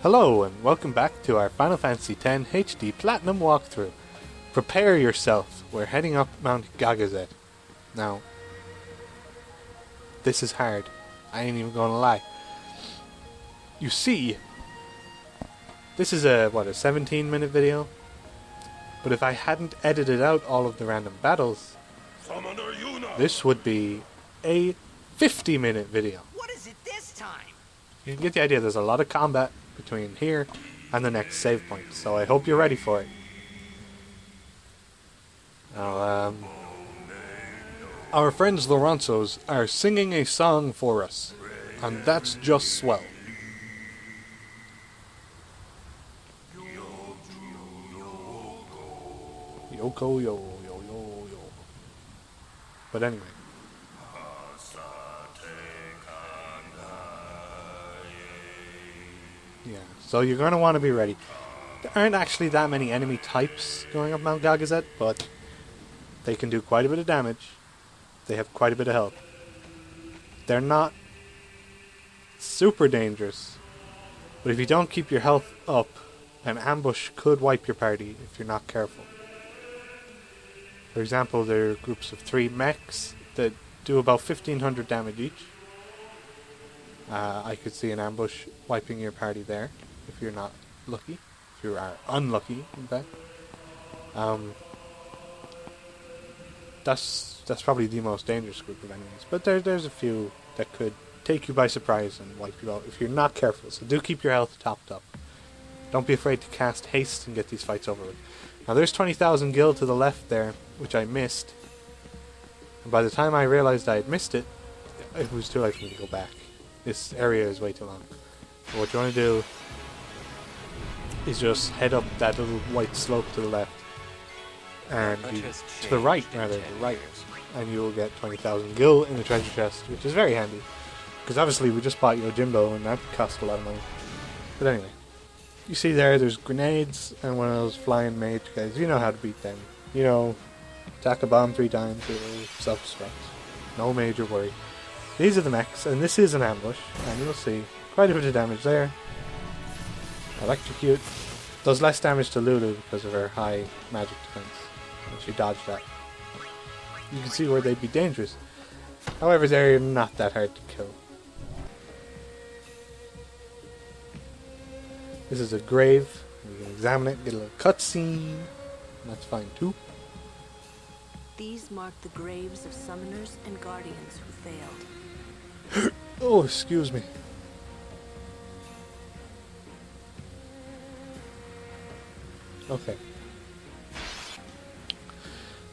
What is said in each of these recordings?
Hello and welcome back to our Final Fantasy X HD Platinum walkthrough. Prepare yourself, we're heading up Mount Gagazet. Now, this is hard, I ain't even gonna lie. You see, this is a 17-minute video? But if I hadn't edited out all of the random battles, this would be a 50-minute video. What is it this time? You can get the idea, there's a lot of combat between here and the next save point, so I hope you're ready for it. Now, our friends Lorenzo's are singing a song for us, and that's just swell. Yoko yo yo yo yo. But anyway. Yeah, so you're going to want to be ready. There aren't actually that many enemy types going up Mount Gagazet, but they can do quite a bit of damage. They have quite a bit of health. They're not super dangerous, but if you don't keep your health up, an ambush could wipe your party if you're not careful. For example, there are groups of 3 mechs that do about 1500 damage each. I could see an ambush wiping your party there, if you're not lucky. If you are unlucky, in fact. That's probably the most dangerous group of enemies. But there's a few that could take you by surprise and wipe you out if you're not careful. So do keep your health topped up. Don't be afraid to cast haste and get these fights over with. Now there's 20,000 gil to the left there, which I missed. And by the time I realized I had missed it, it was too late for me to go back. This area is way too long. So what you want to do is just head up that little white slope to the left. And to the right, rather, the right. And you will get 20,000 gil in the treasure chest, which is very handy. Because obviously we just bought Yojimbo and that cost a lot of money. But anyway. You see there's grenades and one of those flying mage guys. You know how to beat them. You know, attack a bomb 3 times, it will self-destruct. No major worry. These are the mechs, and this is an ambush, and you'll see quite a bit of damage there. Electrocute. Does less damage to Lulu because of her high magic defense, and she dodged that. You can see where they'd be dangerous. However, they're not that hard to kill. This is a grave. We can examine it, get a little cutscene. That's fine too. These mark the graves of summoners and guardians who failed. Oh, excuse me. Okay.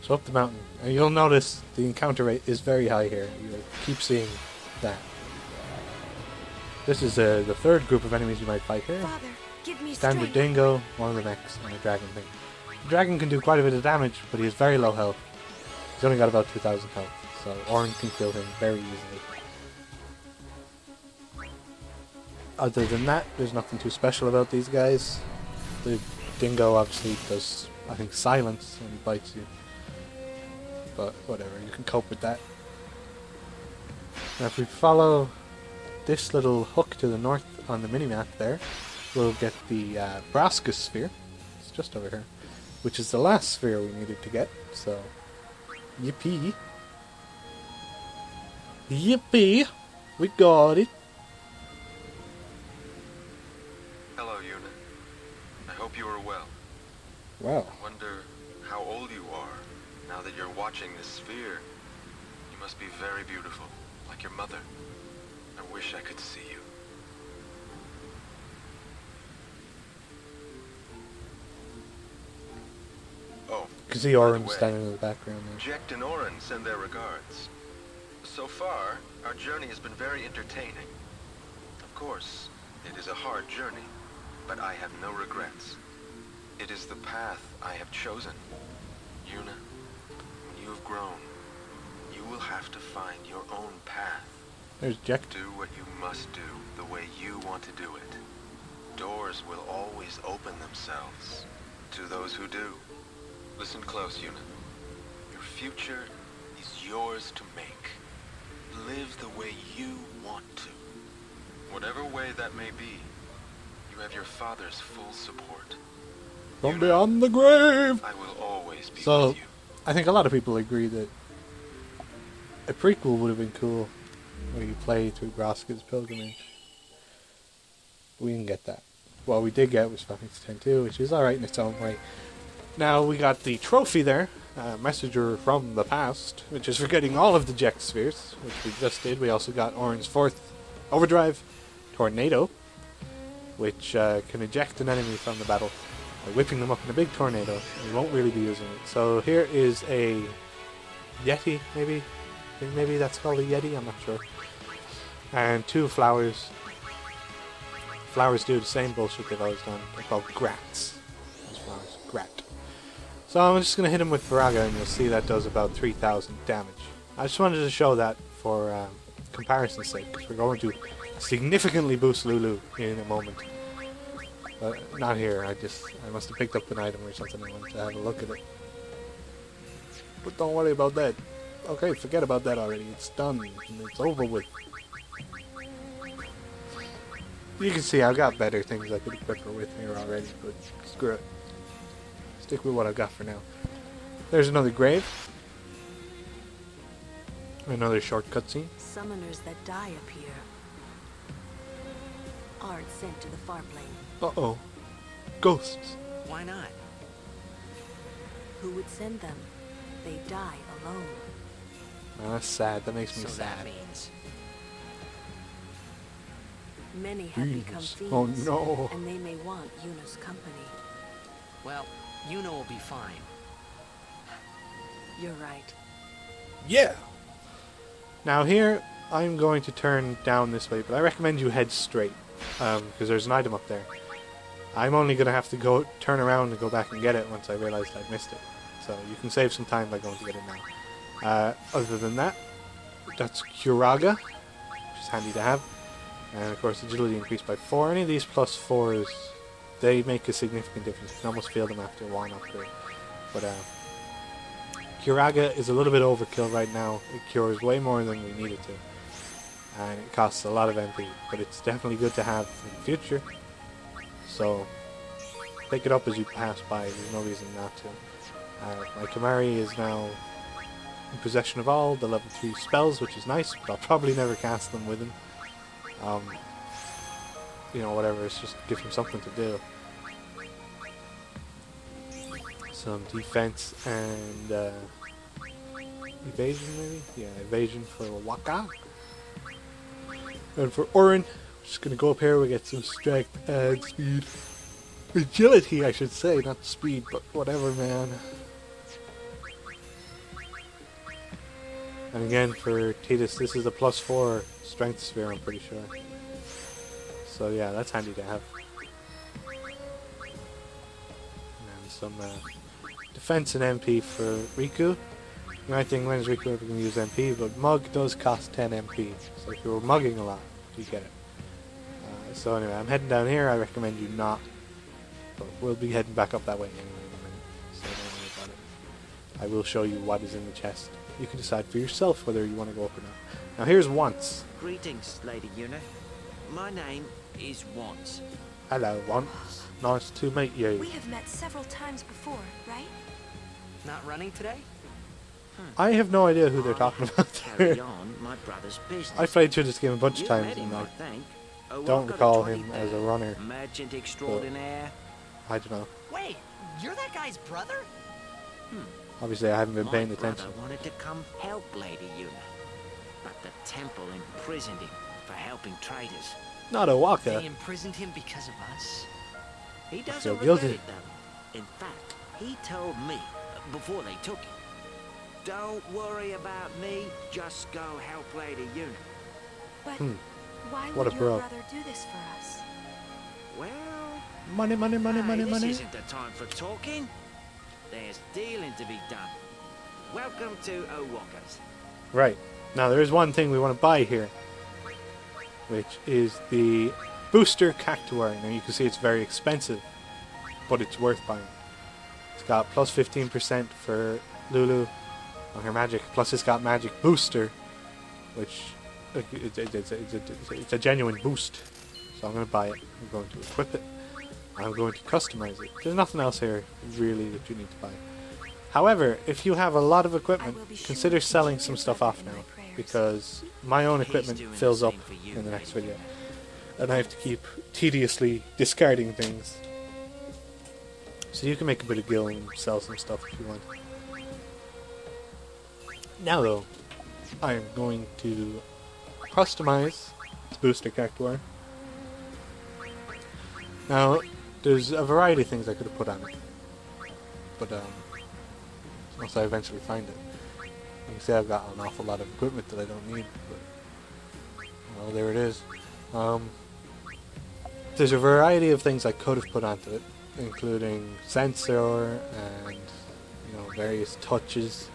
So up the mountain. And you'll notice the encounter rate is very high here. You'll keep seeing that. This is the third group of enemies you might fight here. Father, give me Standard strength. Dingo, one of the mechs, and the dragon thing. The dragon can do quite a bit of damage, but he has very low health. He's only got about 2,000 health, so Orin can kill him very easily. Other than that, there's nothing too special about these guys. The Dingo obviously does, I think, silence when he bites you. But whatever, you can cope with that. Now if we follow this little hook to the north on the minimap there, we'll get the Braska sphere. It's just over here. Which is the last sphere we needed to get, so yippee. Yippee! We got it! Hello, Yuna. I hope you are well. Wow. I wonder how old you are now that you're watching this sphere. You must be very beautiful, like your mother. I wish I could see you. Oh, You can see Orin standing in the background there. Jecht and Orin send their regards. So far, our journey has been very entertaining. Of course, it is a hard journey, but I have no regrets. It is the path I have chosen. Yuna, when you have grown, you will have to find your own path. There's Jecht. Do what you must do the way you want to do it. Doors will always open themselves to those who do. Listen close, Yuna. Your future is yours to make. Live the way you want to. Whatever way that may be, you have your father's full support. From beyond the grave! I will always be So, with you. I think a lot of people agree that a prequel would have been cool, where you play through Braska's pilgrimage. We didn't get that. What we did get was Final Fantasy X-2, which is alright in its own way. Now we got the trophy there, Messenger from the Past, which is for getting all of the Jecht spheres, which we just did. We also got Orin's 4th Overdrive Tornado, which can eject an enemy from the battle by whipping them up in a big tornado. You won't really be using it. So here is a Yeti, maybe? I think maybe that's called a Yeti, I'm not sure. And 2 flowers. Flowers do the same bullshit they've always done. They're called grats. These flowers, grat. So I'm just going to hit him with Braska, and you'll see that does about 3,000 damage. I just wanted to show that for comparison's sake, because we're going to significantly boost Lulu in a moment. But not here, I must have picked up an item or something and wanted to have a look at it. But don't worry about that. Okay, forget about that already. It's done. It's over with. You can see I've got better things I could equip her with here already, but screw it. Stick with what I've got for now. There's another grave. Another short cutscene. Summoners that die appear. Aren't sent to the far plane. Uh-oh. Ghosts. Why not? Who would send them? They die alone. Oh, that's sad. That makes me So sad. that means Many have become Thieves. thieves. Oh no. And they may want Yuna's company. well, Yuna will be fine. You're right. Yeah! Now here, I'm going to turn down this way, but I recommend you head straight. Because there's an item up there. I'm only going to have to go turn around and go back and get it once I realized I'd missed it. So you can save some time by going to get it now. Other than that, that's Curaga, which is handy to have. And of course agility increased by 4. Any of these plus 4s, they make a significant difference. You can almost feel them after one upgrade. But Curaga is a little bit overkill right now. It cures way more than we need it to. And it costs a lot of MP, but it's definitely good to have in the future. So pick it up as you pass by, there's no reason not to. My Kamari is now in possession of all the level 3 spells, which is nice, but I'll probably never cast them with him. You know, whatever, it's just give him something to do. Some defense and evasion maybe? Yeah, evasion for Waka. And for Orin, we're just gonna go up here, we get some strength and speed. Agility, I should say, not speed, but whatever, man. And again, for Titus, this is a plus 4 strength sphere, I'm pretty sure. So yeah, that's handy to have. And some defense and MP for Riku. The only thing, when is Riku ever going to use MP? But Mug does cost 10 MP, so if you're mugging a lot, you get it. So anyway, I'm heading down here, I recommend you not. But we'll be heading back up that way anyway in a minute, so don't worry about it. I will show you what is in the chest. You can decide for yourself whether you want to go up or not. Now here's Once. Greetings, Lady Yuna. My name is Once. Hello, Once. Nice to meet you. We have met several times before, right? Not running today? I have no idea who they're talking about Carry there. on my brother's business. I played through this game a bunch of You times met and him, I I think. don't I've got recall a him as a 20 runner. Merchant extraordinaire. I don't know. Wait, you're that guy's brother? Obviously I haven't been My paying brother attention. wanted to come help Lady Yuna, but the temple imprisoned him for helping traders. Not a Waka. They imprisoned him because of us? He doesn't feel regret guilty. it though. In fact, he told me before they took him, "Don't worry about me. Just go help Lady Yuna." But why What would a your bro. brother do this for us? Well, Money, money, money, hey, money, this money. isn't the time for talking. There's dealing to be done. Welcome to Owaka's. Right. Now there is one thing we want to buy here, which is the booster cactuar. Now you can see it's very expensive, but it's worth buying. It's got plus 15% for Lulu on her magic, plus it's got magic booster, which it's a genuine boost. So I'm going to buy it. I'm going to equip it. I'm going to customize it. There's nothing else here really that you need to buy. However, if you have a lot of equipment, consider selling some stuff off now, because my own equipment fills up in the next video, and I have to keep tediously discarding things. So you can make a bit of gil and sell some stuff if you want. Now though, I am going to customize the booster cactuar. Now, there's a variety of things I could have put on it, but once I eventually find it. You can see I've got an awful lot of equipment that I don't need, but well, there it is. There's a variety of things I could have put onto it, including sensor and various touches,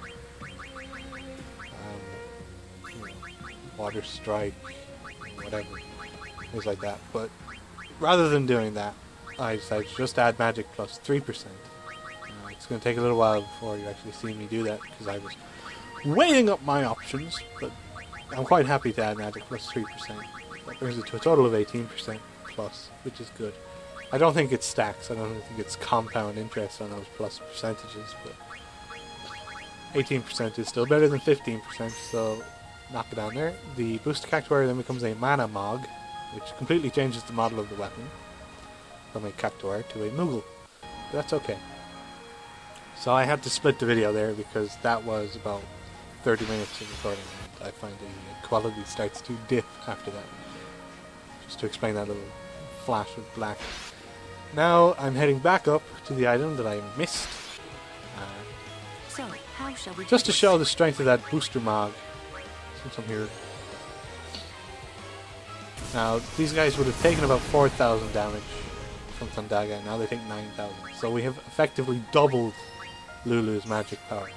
water strike, whatever, things like that. But rather than doing that, I decided to just add magic plus 3%. It's going to take a little while before you actually see me do that, because I was weighing up my options, but I'm quite happy to add magic plus 3%. That brings it to a total of 18% plus, which is good. I don't think it stacks, I don't think it's compound interest on those plus percentages, but 18% is still better than 15%, so knock it down there. The booster cactuar then becomes a mana mog, which completely changes the model of the weapon from a cactuar to a Moogle. But that's okay. So I had to split the video there because that was about 30 minutes of recording, and I find the quality starts to dip after that. Just to explain that little flash of black. Now I'm heading back up to the item that I missed. So, how shall we Just do to show the strength of that booster mog, since I'm here. Now, these guys would have taken about 4,000 damage from Thundaga, and now they take 9,000. So we have effectively doubled Lulu's magic power,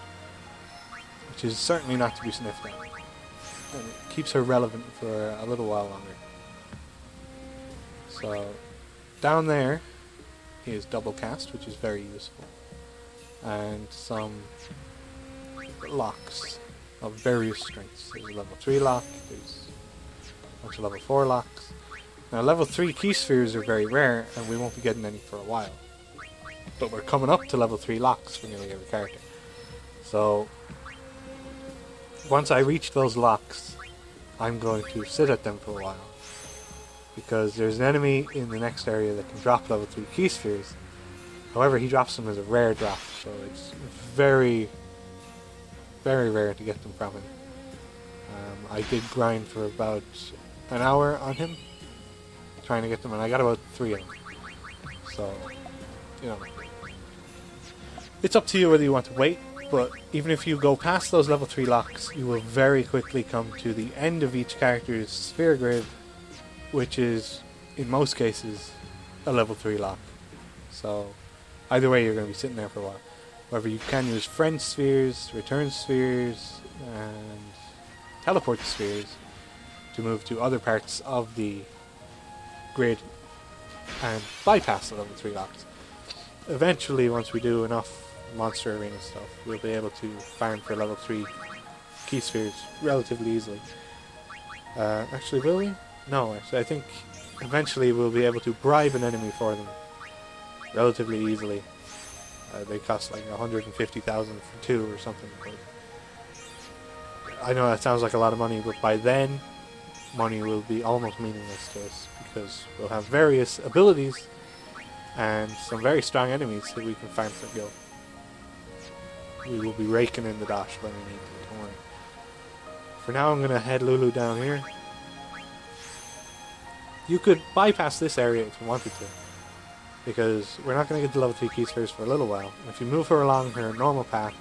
which is certainly not to be sniffed at. And it keeps her relevant for a little while longer. So, down there is double cast, which is very useful, and some locks of various strengths. There's a level 3 lock, there's a bunch of level 4 locks. Now level 3 key spheres are very rare, and we won't be getting any for a while. But we're coming up to level 3 locks for nearly every character. So, once I reach those locks, I'm going to sit at them for a while. Because there's an enemy in the next area that can drop level 3 key spheres. However, he drops them as a rare drop, so it's very, very rare to get them from him. I did grind for about an hour on him, trying to get them, and I got about 3 of them. So, it's up to you whether you want to wait, but even if you go past those level 3 locks, you will very quickly come to the end of each character's sphere grid, which is, in most cases, a level 3 lock. So, either way, you're going to be sitting there for a while. However, you can use friend spheres, return spheres, and teleport spheres to move to other parts of the grid and bypass the level 3 locks. Eventually, once we do enough monster arena stuff, we'll be able to farm for level 3 key spheres relatively easily. Actually, will we? No, actually, I think eventually we'll be able to bribe an enemy for them relatively easily. They cost like 150,000 for 2 or something. But I know that sounds like a lot of money, but by then, money will be almost meaningless to us, because we'll have various abilities and some very strong enemies that we can farm for gil. We will be raking in the dash when we need to, don't worry. For now, I'm going to head Lulu down here. You could bypass this area if you wanted to, because we're not going to get the level 3 key spheres for a little while. If you move her along her normal path,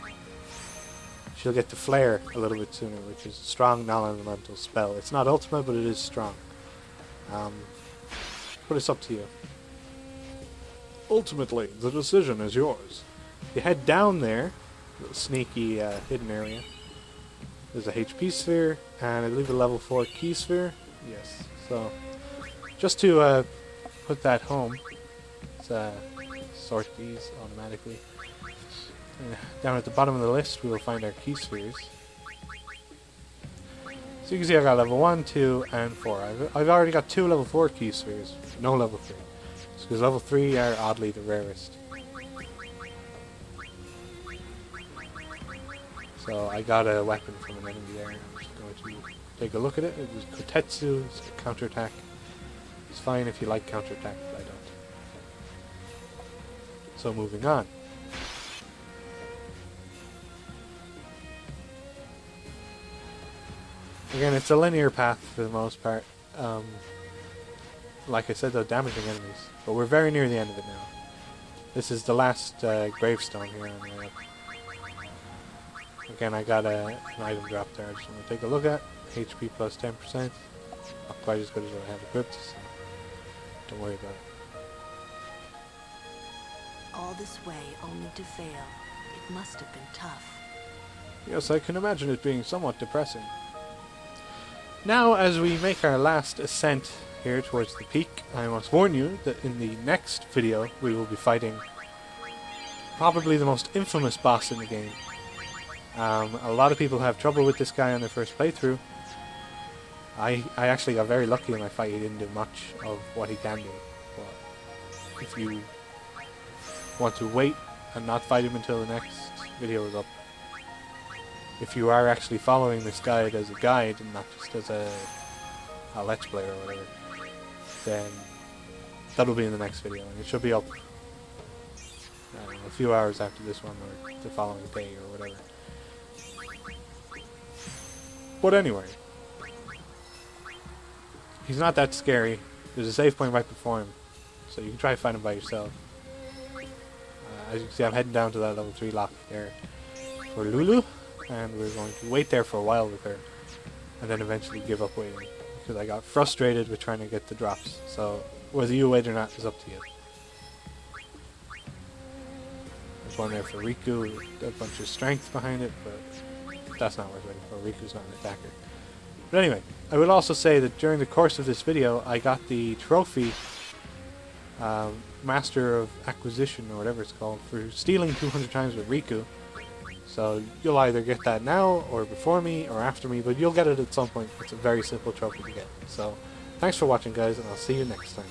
she'll get to flare a little bit sooner, which is a strong non-elemental spell. It's not ultimate, but it is strong. But it's up to you. Ultimately, the decision is yours. You head down there, little sneaky hidden area. There's a HP sphere, and I believe a level 4 key sphere. Yes, so just to put that home, let's sort these automatically. Down at the bottom of the list, we will find our key spheres. So you can see I've got level 1, 2, and 4. I've already got 2 level 4 key spheres, no level 3. Because level 3 are oddly the rarest. So I got a weapon from an enemy there. I'm just going to take a look at it. It was Kotetsu's counterattack. It's fine if you like counterattack, but I don't. So moving on. Again, it's a linear path for the most part. Like I said, though, damaging enemies. But we're very near the end of it now. This is the last gravestone here on the right. Again, I got an item drop there. I just want to take a look at. HP plus 10%. Not quite as good as what I have equipped, so don't worry about it. All this way only to fail. It must have been tough. Yes, I can imagine it being somewhat depressing. Now, as we make our last ascent here towards the peak, I must warn you that in the next video we will be fighting probably the most infamous boss in the game. A lot of people have trouble with this guy on their first playthrough. I actually got very lucky in my fight. He didn't do much of what he can do. But if you want to wait and not fight him until the next video is up, if you are actually following this guide as a guide and not just as a let's play or whatever, then that'll be in the next video, and it should be up I don't know, a few hours after this one or the following day or whatever. But anyway, he's not that scary. There's a save point right before him, so you can try to find him by yourself. As you can see, I'm heading down to that level 3 lock there for Lulu, and we're going to wait there for a while with her, and then eventually give up waiting, because I got frustrated with trying to get the drops. So whether you wait or not is up to you. There's one there for Riku, with a bunch of strength behind it, but that's not worth waiting for. Riku's not an attacker. But anyway, I would also say that during the course of this video, I got the trophy Master of Acquisition, or whatever it's called, for stealing 200 times with Riku. So you'll either get that now, or before me, or after me, but you'll get it at some point. It's a very simple trophy to get. So thanks for watching, guys, and I'll see you next time.